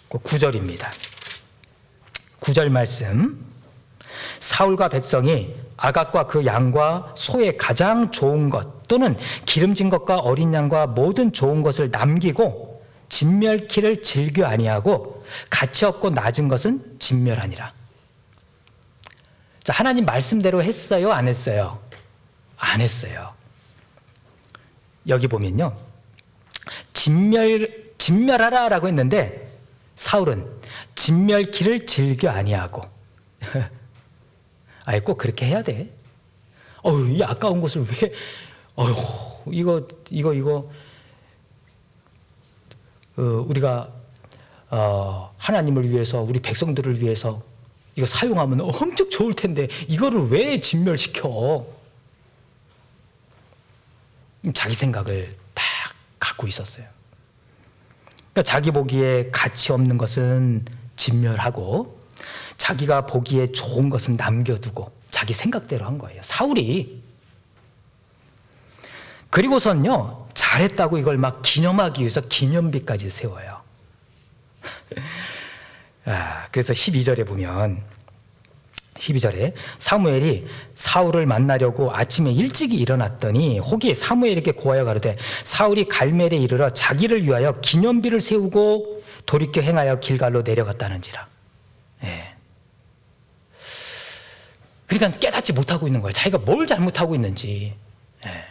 9절입니다. 9절 말씀. 사울과 백성이 아각과 그 양과 소의 가장 좋은 것 또는 기름진 것과 어린 양과 모든 좋은 것을 남기고 진멸키를 즐겨 아니하고 가치 없고 낮은 것은 진멸하니라. 자, 하나님 말씀대로 했어요? 안 했어요? 안 했어요. 여기 보면요, 진멸하라 라고 했는데 사울은 진멸키를 즐겨 아니하고 아예 꼭 그렇게 해야 돼? 이 아까운 것을 왜 우리가 하나님을 위해서 우리 백성들을 위해서 이거 사용하면 엄청 좋을 텐데 이거를 왜 진멸시켜? 자기 생각을 딱 갖고 있었어요. 그러니까 자기 보기에 가치 없는 것은 진멸하고 자기가 보기에 좋은 것은 남겨두고 자기 생각대로 한 거예요, 사울이. 그리고선요, 잘했다고 이걸 막 기념하기 위해서 기념비까지 세워요. 그래서 12절에 보면 12절에 사무엘이 사울을 만나려고 아침에 일찍이 일어났더니 혹이 사무엘에게 고하여 가로되 사울이 갈멜에 이르러 자기를 위하여 기념비를 세우고 돌이켜 행하여 길갈로 내려갔다는지라. 예. 그러니까 깨닫지 못하고 있는 거예요. 자기가 뭘 잘못하고 있는지. 예.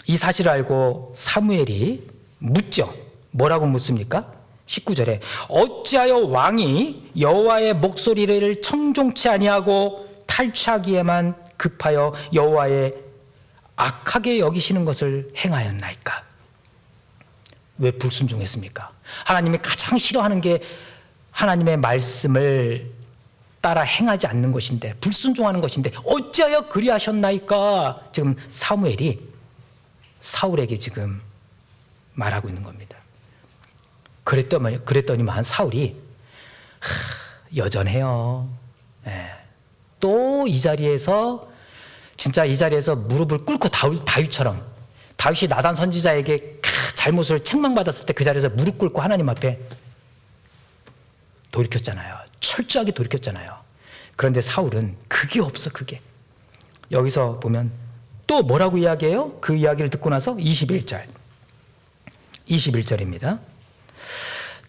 이 사실을 알고 사무엘이 묻죠. 뭐라고 묻습니까? 19절에 어찌하여 왕이 여호와의 목소리를 청종치 아니하고 탈취하기에만 급하여 여호와의 악하게 여기시는 것을 행하였나이까? 왜 불순종했습니까? 하나님이 가장 싫어하는 게 하나님의 말씀을 따라 행하지 않는 것인데, 불순종하는 것인데 어찌하여 그리하셨나이까? 지금 사무엘이 사울에게 지금 말하고 있는 겁니다. 그랬더니만 사울이 여전해요. 또 이 자리에서 진짜 이 자리에서 무릎을 꿇고 다윗처럼, 다윗이 나단 선지자에게 잘못을 책망받았을 때 그 자리에서 무릎 꿇고 하나님 앞에 돌이켰잖아요. 철저하게 돌이켰잖아요. 그런데 사울은 그게 없어. 그게 여기서 보면 또 뭐라고 이야기해요? 그 이야기를 듣고 나서 21절입니다.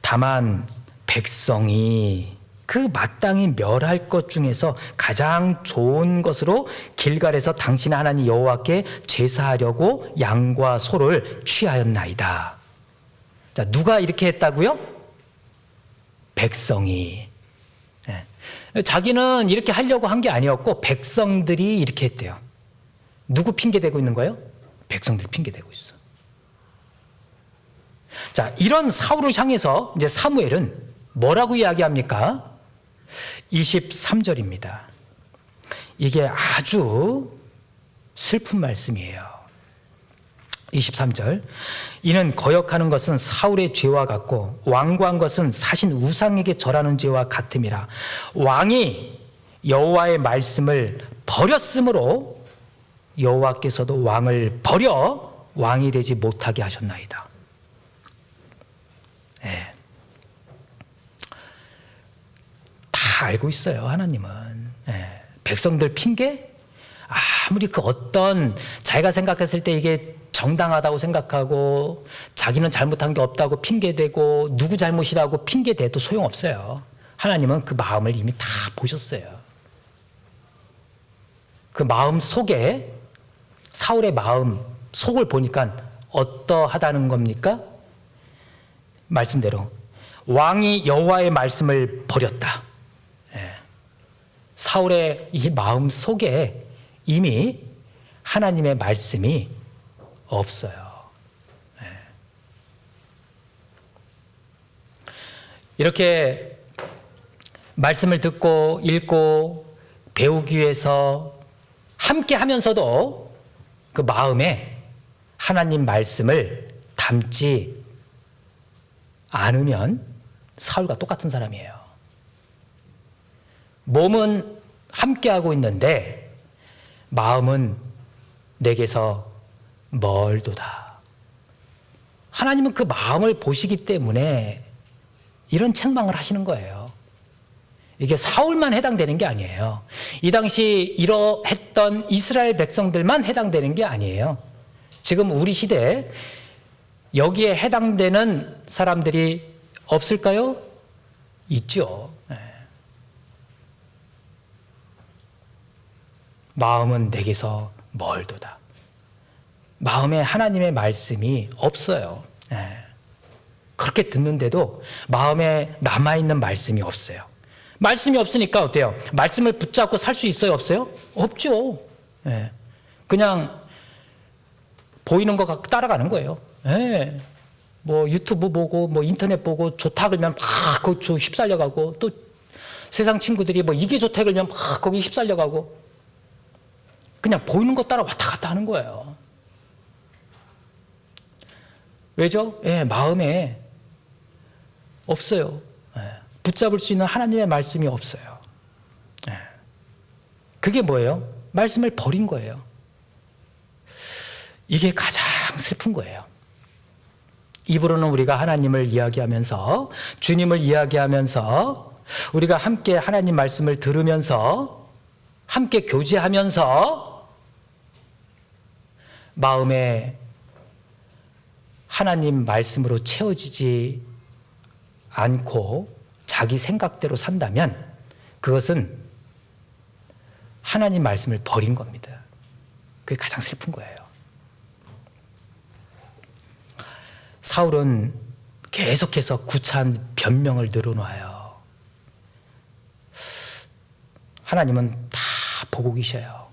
다만 백성이 그 마땅히 멸할 것 중에서 가장 좋은 것으로 길갈에서 당신의 하나님 여호와께 제사하려고 양과 소를 취하였나이다. 자, 누가 이렇게 했다고요? 백성이. 자기는 이렇게 하려고 한 게 아니었고 백성들이 이렇게 했대요. 누구 핑계대고 있는 거예요? 백성들이 핑계대고 있어. 자, 이런 사울을 향해서 이제 사무엘은 뭐라고 이야기합니까? 23절입니다. 이게 아주 슬픈 말씀이에요. 23절. 이는 거역하는 것은 사울의 죄와 같고 완고한 것은 사신 우상에게 절하는 죄와 같음이라. 왕이 여호와의 말씀을 버렸으므로 여호와께서도 왕을 버려 왕이 되지 못하게 하셨나이다. 네. 다 알고 있어요, 하나님은. 네. 백성들 핑계? 아무리 그 어떤 자기가 생각했을 때 이게 정당하다고 생각하고 자기는 잘못한 게 없다고 핑계대고 누구 잘못이라고 핑계대도 소용없어요. 하나님은 그 마음을 이미 다 보셨어요. 그 마음 속에, 사울의 마음 속을 보니까 어떠하다는 겁니까? 말씀대로 왕이 여호와의 말씀을 버렸다. 예. 사울의 이 마음 속에 이미 하나님의 말씀이 없어요. 이렇게 말씀을 듣고 읽고 배우기 위해서 함께 하면서도 그 마음에 하나님 말씀을 담지 않으면 사울과 똑같은 사람이에요. 몸은 함께하고 있는데 마음은 내게서 멀도다. 하나님은 그 마음을 보시기 때문에 이런 책망을 하시는 거예요. 이게 사울만 해당되는 게 아니에요. 이 당시 이러했던 이스라엘 백성들만 해당되는 게 아니에요. 지금 우리 시대에 여기에 해당되는 사람들이 없을까요? 있죠. 마음은 내게서 멀도다. 마음에 하나님의 말씀이 없어요. 그렇게 듣는데도 마음에 남아있는 말씀이 없어요. 말씀이 없으니까 어때요? 말씀을 붙잡고 살 수 있어요? 없어요? 없죠. 그냥 보이는 거 갖고 따라가는 거예요. 뭐 유튜브 보고 뭐 인터넷 보고 좋다 그러면 막 거기 휩쓸려가고, 또 세상 친구들이 뭐 이게 좋다 그러면 막 거기 휩쓸려가고, 그냥 보이는 거 따라 왔다 갔다 하는 거예요. 왜죠? 마음에 없어요. 붙잡을 수 있는 하나님의 말씀이 없어요. 그게 뭐예요? 말씀을 버린 거예요. 이게 가장 슬픈 거예요. 입으로는 우리가 하나님을 이야기하면서, 주님을 이야기하면서, 우리가 함께 하나님 말씀을 들으면서, 함께 교제하면서 마음에 하나님 말씀으로 채워지지 않고 자기 생각대로 산다면 그것은 하나님 말씀을 버린 겁니다. 그게 가장 슬픈 거예요. 사울은 계속해서 구차한 변명을 늘어놔요. 하나님은 다 보고 계셔요.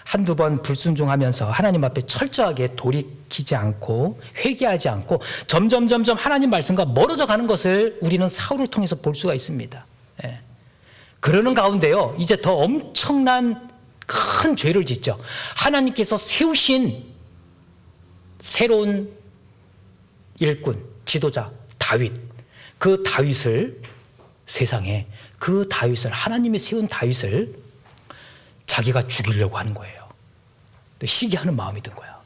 한두 번 불순종하면서 하나님 앞에 철저하게 돌이키지 않고 회개하지 않고 점점 하나님 말씀과 멀어져 가는 것을 우리는 사울을 통해서 볼 수가 있습니다. 그러는 가운데요, 이제 더 엄청난 큰 죄를 짓죠. 하나님께서 세우신 새로운 일꾼, 지도자 다윗, 그 다윗을, 세상에 그 다윗을, 하나님이 세운 다윗을 자기가 죽이려고 하는 거예요. 시기하는 마음이 든 거야.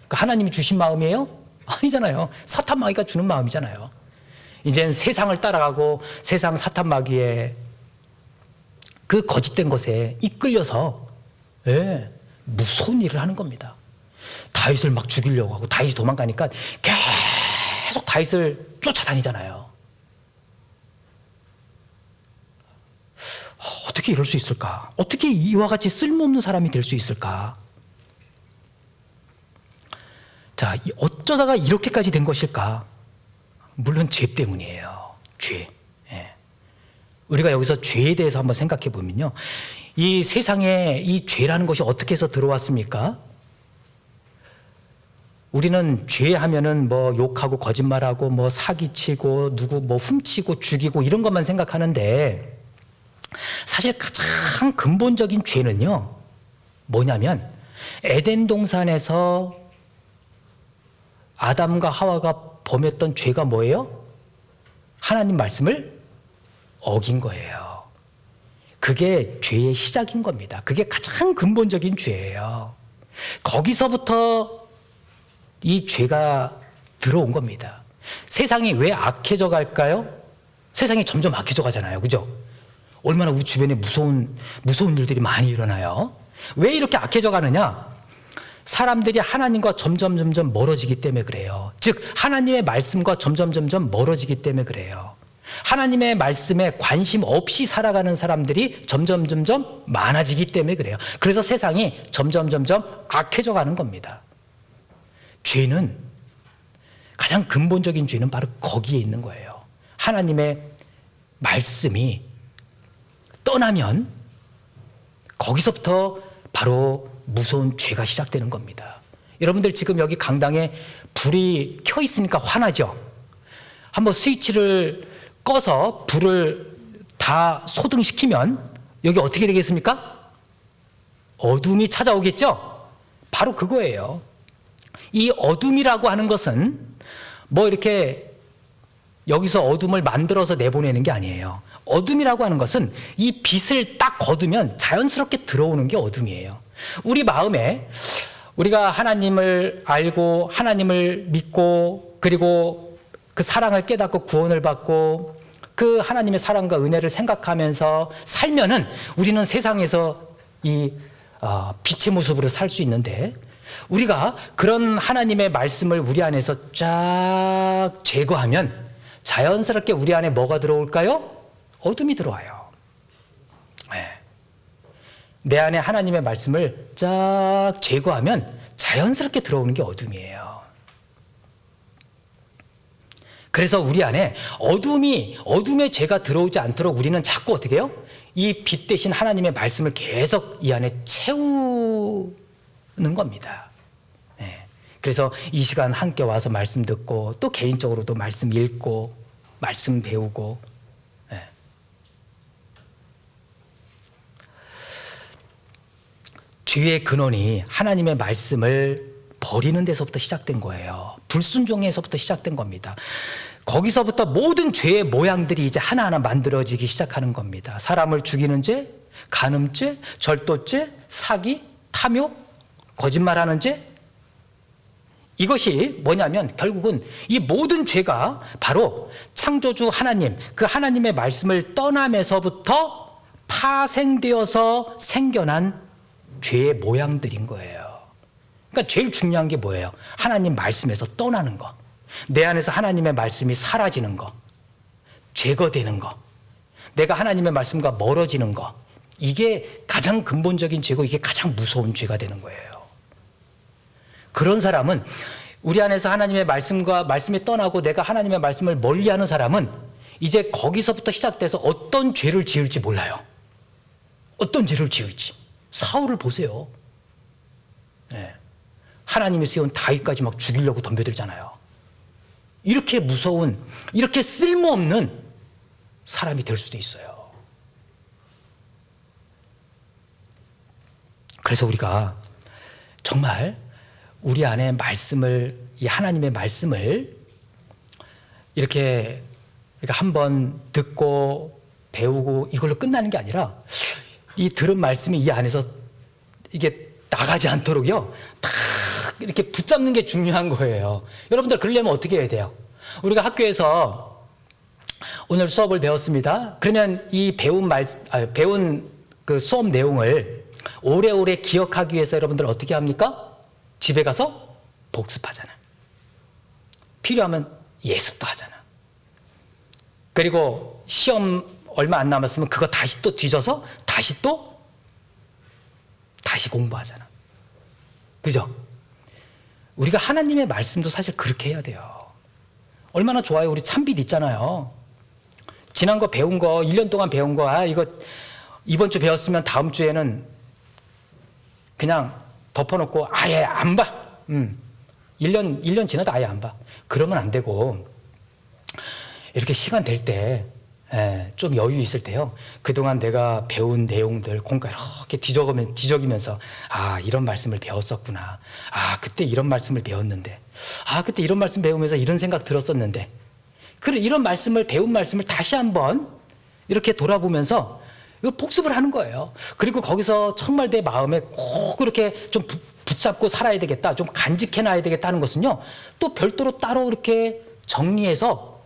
그러니까 하나님이 주신 마음이에요? 아니잖아요. 사탄 마귀가 주는 마음이잖아요. 이젠 세상을 따라가고 세상 사탄 마귀의 그 거짓된 것에 이끌려서 무서운 일을 하는 겁니다. 다윗을 막 죽이려고 하고, 다윗이 도망가니까 계속 다윗을 쫓아다니잖아요. 어떻게 이럴 수 있을까? 어떻게 이와 같이 쓸모없는 사람이 될 수 있을까? 자, 어쩌다가 이렇게까지 된 것일까? 물론 죄 때문이에요. 죄. 우리가 여기서 죄에 대해서 한번 생각해 보면요, 이 세상에 이 죄라는 것이 어떻게 해서 들어왔습니까? 우리는 죄 하면은 뭐 욕하고 거짓말하고 뭐 사기치고 누구 뭐 훔치고 죽이고 이런 것만 생각하는데, 사실 가장 근본적인 죄는요 뭐냐면, 에덴 동산에서 아담과 하와가 범했던 죄가 뭐예요? 하나님 말씀을 어긴 거예요. 그게 죄의 시작인 겁니다. 그게 가장 근본적인 죄예요. 거기서부터 이 죄가 들어온 겁니다. 세상이 왜 악해져 갈까요? 세상이 점점 악해져 가잖아요. 그죠? 얼마나 우리 주변에 무서운 일들이 많이 일어나요. 왜 이렇게 악해져 가느냐? 사람들이 하나님과 점점 멀어지기 때문에 그래요. 즉 하나님의 말씀과 점점 멀어지기 때문에 그래요. 하나님의 말씀에 관심 없이 살아가는 사람들이 점점 많아지기 때문에 그래요. 그래서 세상이 점점 악해져 가는 겁니다. 죄는, 가장 근본적인 죄는 바로 거기에 있는 거예요. 하나님의 말씀이 떠나면 거기서부터 바로 무서운 죄가 시작되는 겁니다. 여러분들 지금 여기 강당에 불이 켜 있으니까 화나죠? 한번 스위치를 꺼서 불을 다 소등시키면 여기 어떻게 되겠습니까? 어둠이 찾아오겠죠? 바로 그거예요. 이 어둠이라고 하는 것은 뭐 이렇게 여기서 어둠을 만들어서 내보내는 게 아니에요. 어둠이라고 하는 것은 이 빛을 딱 거두면 자연스럽게 들어오는 게 어둠이에요. 우리 마음에 우리가 하나님을 알고 하나님을 믿고 그리고 그 사랑을 깨닫고 구원을 받고 그 하나님의 사랑과 은혜를 생각하면서 살면은 우리는 세상에서 이 빛의 모습으로 살 수 있는데, 우리가 그런 하나님의 말씀을 우리 안에서 쫙 제거하면 자연스럽게 우리 안에 뭐가 들어올까요? 어둠이 들어와요. 내 안에 하나님의 말씀을 쫙 제거하면 자연스럽게 들어오는 게 어둠이에요. 그래서 우리 안에 어둠의 죄가 들어오지 않도록 우리는 자꾸 어떻게 해요? 이 빛 대신 하나님의 말씀을 계속 이 안에 채우는 겁니다. 그래서 이 시간 함께 와서 말씀 듣고 또 개인적으로도 말씀 읽고 말씀 배우고. 죄의 근원이 하나님의 말씀을 버리는 데서부터 시작된 거예요. 불순종에서부터 시작된 겁니다. 거기서부터 모든 죄의 모양들이 이제 하나하나 만들어지기 시작하는 겁니다. 사람을 죽이는 죄, 간음죄, 절도죄, 사기, 탐욕, 거짓말하는 죄. 이것이 뭐냐면 결국은 이 모든 죄가 바로 창조주 하나님, 그 하나님의 말씀을 떠나면서부터 파생되어서 생겨난 죄의 모양들인 거예요. 그러니까 제일 중요한 게 뭐예요? 하나님 말씀에서 떠나는 거. 내 안에서 하나님의 말씀이 사라지는 거. 제거되는 거. 내가 하나님의 말씀과 멀어지는 거. 이게 가장 근본적인 죄고 이게 가장 무서운 죄가 되는 거예요. 그런 사람은, 우리 안에서 하나님의 말씀이 떠나고 내가 하나님의 말씀을 멀리하는 사람은 이제 거기서부터 시작돼서 어떤 죄를 지을지 몰라요. 어떤 죄를 지을지. 사울을 보세요. 하나님이 세운 다윗까지 막 죽이려고 덤벼들잖아요. 이렇게 무서운, 이렇게 쓸모없는 사람이 될 수도 있어요. 그래서 우리가 정말 우리 안에 말씀을, 이 하나님의 말씀을 이렇게 한번 듣고 배우고 이걸로 끝나는 게 아니라 이 들은 말씀이 이 안에서 이게 나가지 않도록요, 딱 이렇게 붙잡는 게 중요한 거예요. 여러분들 그러려면 어떻게 해야 돼요? 우리가 학교에서 오늘 수업을 배웠습니다. 그러면 이 배운 그 수업 내용을 오래오래 기억하기 위해서 여러분들 어떻게 합니까? 집에 가서 복습하잖아. 필요하면 예습도 하잖아. 그리고 시험 얼마 안 남았으면 그거 다시 또 뒤져서 다시 공부하잖아. 그죠? 우리가 하나님의 말씀도 사실 그렇게 해야 돼요. 얼마나 좋아요. 우리 참빛 있잖아요. 지난 거 배운 거, 1년 동안 배운 거, 이거 이번 주 배웠으면 다음 주에는 그냥 덮어놓고 아예 안 봐. 1년 지나도 아예 안 봐. 그러면 안 되고, 이렇게 시간 될 때, 좀 여유 있을 때요, 그동안 내가 배운 내용들 공과 이렇게 뒤적이면서, 이런 말씀을 배웠었구나. 그때 이런 말씀을 배웠는데, 그때 이런 말씀 배우면서 이런 생각 들었었는데, 그래, 이런 말씀을, 배운 말씀을 다시 한번 이렇게 돌아보면서 이거 복습을 하는 거예요. 그리고 거기서 정말 내 마음에 꼭 이렇게 좀 붙잡고 살아야 되겠다, 좀 간직해놔야 되겠다 하는 것은요, 또 별도로 따로 이렇게 정리해서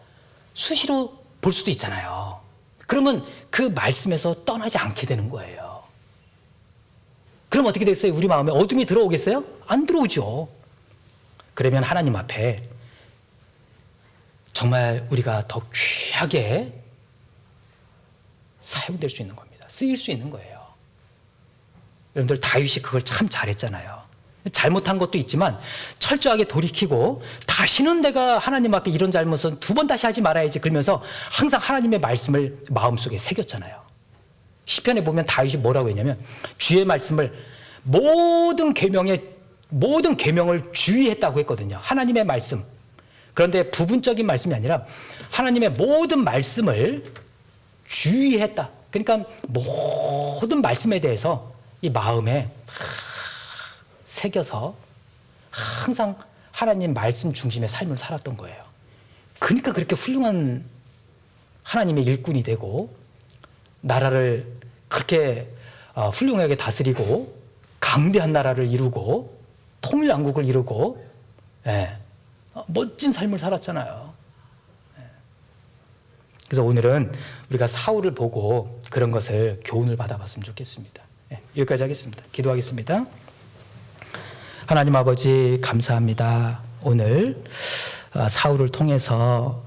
수시로 볼 수도 있잖아요. 그러면 그 말씀에서 떠나지 않게 되는 거예요. 그럼 어떻게 됐어요? 우리 마음에 어둠이 들어오겠어요? 안 들어오죠. 그러면 하나님 앞에 정말 우리가 더 귀하게 사용될 수 있는 겁니다. 쓰일 수 있는 거예요. 여러분들 다윗이 그걸 참 잘했잖아요. 잘못한 것도 있지만 철저하게 돌이키고 다시는 내가 하나님 앞에 이런 잘못은 2번 다시 하지 말아야지 그러면서 항상 하나님의 말씀을 마음속에 새겼잖아요. 시편에 보면 다윗이 뭐라고 했냐면 주의 말씀을 모든 계명을 주의했다고 했거든요. 하나님의 말씀. 그런데 부분적인 말씀이 아니라 하나님의 모든 말씀을 주의했다. 그러니까 모든 말씀에 대해서 이 마음에 새겨서 항상 하나님 말씀 중심의 삶을 살았던 거예요. 그러니까 그렇게 훌륭한 하나님의 일꾼이 되고 나라를 그렇게 훌륭하게 다스리고 강대한 나라를 이루고 통일왕국을 이루고 멋진 삶을 살았잖아요. 그래서 오늘은 우리가 사울을 보고 그런 것을 교훈을 받아봤으면 좋겠습니다. 여기까지 하겠습니다. 기도하겠습니다. 하나님 아버지 감사합니다. 오늘 사울을 통해서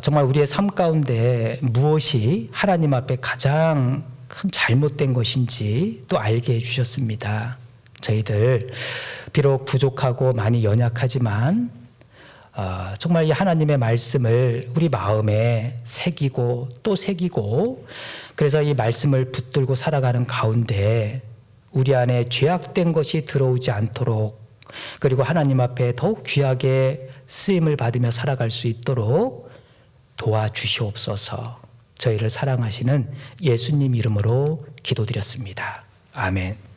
정말 우리의 삶 가운데 무엇이 하나님 앞에 가장 큰 잘못된 것인지 또 알게 해주셨습니다. 저희들 비록 부족하고 많이 연약하지만 정말 이 하나님의 말씀을 우리 마음에 새기고 또 새기고 그래서 이 말씀을 붙들고 살아가는 가운데 우리 안에 죄악된 것이 들어오지 않도록 그리고 하나님 앞에 더욱 귀하게 쓰임을 받으며 살아갈 수 있도록 도와주시옵소서. 저희를 사랑하시는 예수님 이름으로 기도드렸습니다. 아멘.